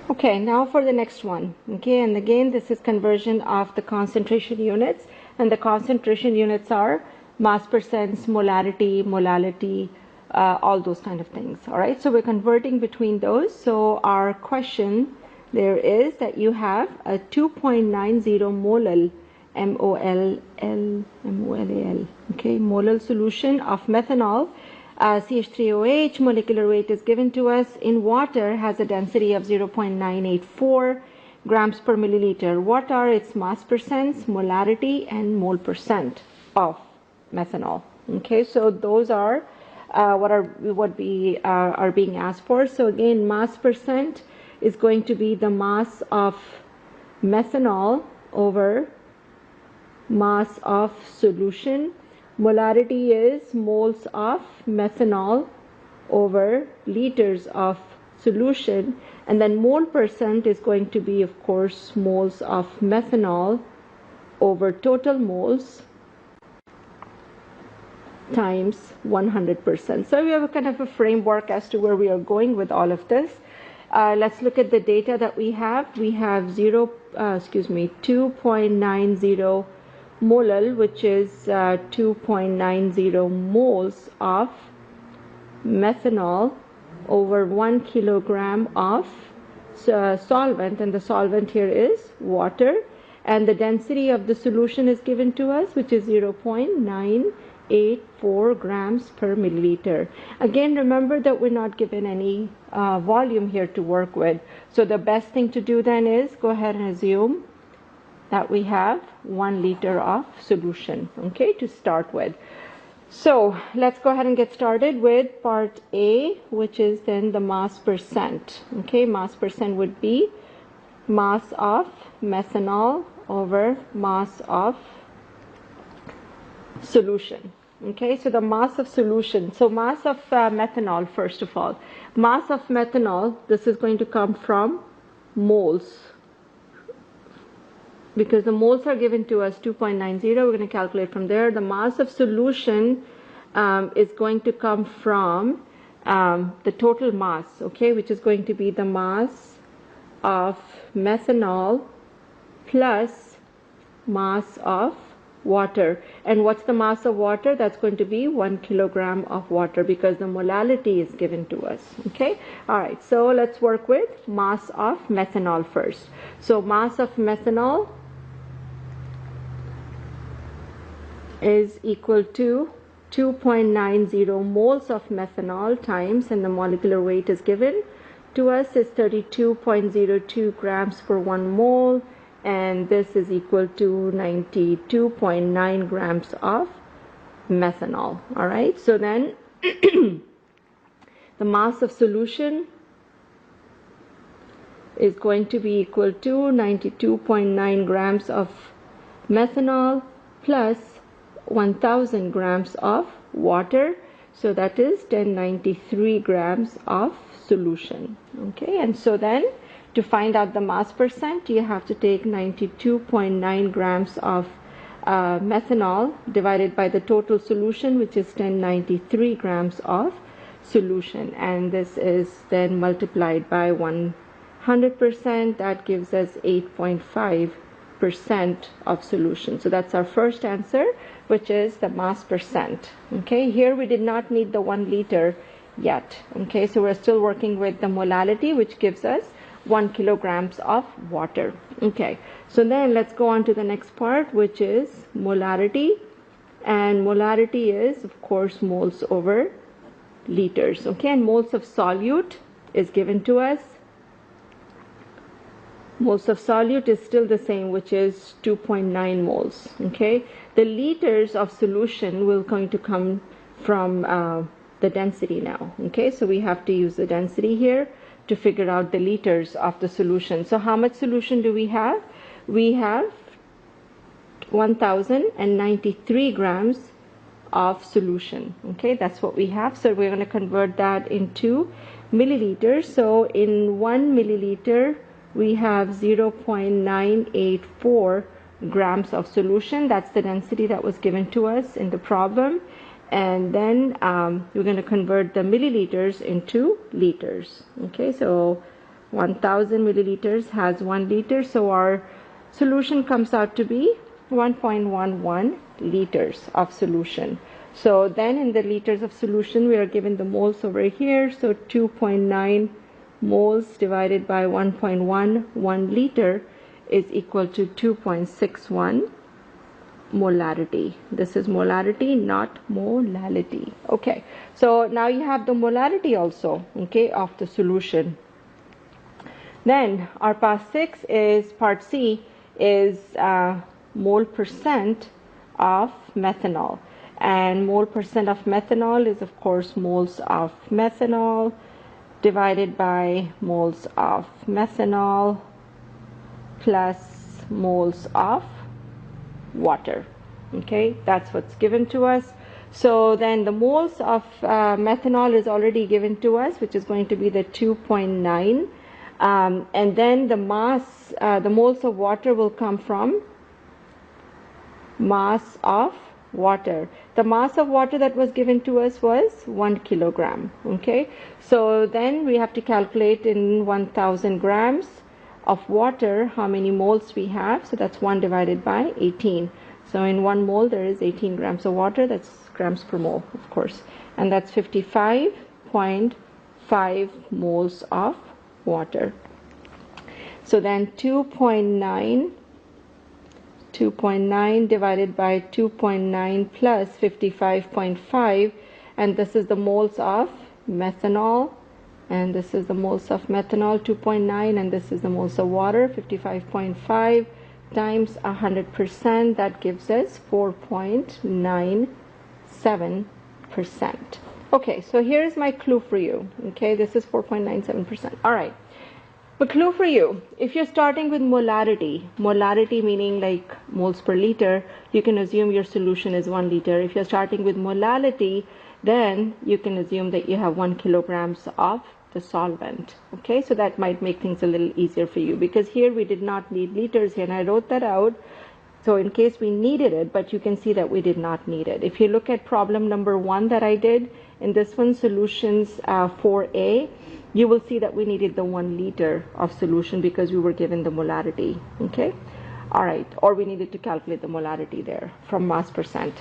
Okay, now for the next one. Okay, and again, this is conversion of the concentration units, and the concentration units are mass percents, molality, all those kind of things. All right, so we're converting between those. So our question there is that you have a 2.90 molal MOLAL, okay, molal solution of methanol. CH3OH molecular weight is given to us in water, has a density of 0.984 grams per milliliter. What are its mass percents, molarity, and mole percent of methanol? Okay, so those are what we are being asked for. So again, mass percent is going to be the mass of methanol over mass of solution. Molarity is moles of methanol over liters of solution, and then mole percent is going to be, of course, moles of methanol over total moles times 100%. So we have a kind of a framework as to where we are going with all of this. Let's look at the data that we have. We have 2.90 molal, which is 2.90 moles of methanol over 1 kilogram of solvent, and the solvent here is water, and the density of the solution is given to us, which is 0.984 grams per milliliter. Again, remember that we're not given any volume here to work with, so the best thing to do then is go ahead and assume that we have 1 liter of solution, okay, to start with. So let's go ahead and get started with part A, which is then the mass percent. Okay, mass percent would be mass of methanol over mass of solution. Okay, so the mass of solution, so mass of methanol, first of all, mass of methanol, this is going to come from moles, because the moles are given to us 2.90, we're going to calculate from there. The mass of solution is going to come from the total mass, okay, which is going to be the mass of methanol plus mass of water. And what's the mass of water? That's going to be 1 kilogram of water, because the molality is given to us. Okay, all right, so let's work with mass of methanol first. So mass of methanol is equal to 2.90 moles of methanol times, and the molecular weight is given to us is 32.02 grams per 1 mole, and this is equal to 92.9 grams of methanol. All right, so then the mass of solution is going to be equal to 92.9 grams of methanol plus 1000 grams of water, so that is 1093 grams of solution. Okay, and so then to find out the mass percent, you have to take 92.9 grams of methanol divided by the total solution, which is 1093 grams of solution, and this is then multiplied by 100%. That gives us 8.5% of solution. So that's our first answer, which is the mass percent. Okay, here we did not need the 1 liter yet. Okay, so we're still working with the molality, which gives us 1 kilograms of water. Okay, so then let's go on to the next part, which is molarity, and molarity is, of course, moles over liters. Okay, and moles of solute is given to us. Moles of solute is still the same, which is 2.9 moles. Okay, the liters of solution will going to come from the density now. Okay, so we have to use the density here to figure out the liters of the solution. So how much solution do we have? We have 1093 grams of solution. Okay, that's what we have. So we're going to convert that into milliliters. So in 1 milliliter we have 0.984 grams of solution. That's the density that was given to us in the problem. And then we're going to convert the milliliters into liters. Okay, so 1000 milliliters has 1 liter, so our solution comes out to be 1.11 liters of solution. So then in the liters of solution we are given the moles over here, so 2.9 moles divided by 1.11 liter is equal to 2.61 molarity. This is molarity, not molality. Okay, so now you have the molarity also, okay, of the solution. Then our part 6 is, part C is mole percent of methanol, and mole percent of methanol is of course moles of methanol divided by moles of methanol plus moles of water. Okay, that's what's given to us. So then the moles of methanol is already given to us, which is going to be the 2.9, and then the mass, the moles of water will come from mass of water. The mass of water that was given to us was 1 kilogram. Okay, so then we have to calculate in 1000 grams of water how many moles we have. So that's 1 divided by 18. So in 1 mole there is 18 grams of water. That's grams per mole, of course, and that's 55.5 moles of water. So then 2.9 divided by 2.9 plus 55.5, and this is the moles of methanol, and this is the moles of methanol 2.9, and this is the moles of water 55.5 times 100%, that gives us 4.97%. Okay, so here's my clue for you. Okay, this is 4.97%. All right. But clue for you, if you're starting with molarity meaning like moles per liter, you can assume your solution is 1 liter. If you're starting with molality, then you can assume that you have 1 kilograms of the solvent. Okay, so that might make things a little easier for you, because here we did not need liters here, and I wrote that out so in case we needed it, but you can see that we did not need it. If you look at problem number 1 that I did, in this one, solutions 4A, you will see that we needed the 1 liter of solution because we were given the molarity. Okay, all right, or we needed to calculate the molarity there from mass percent.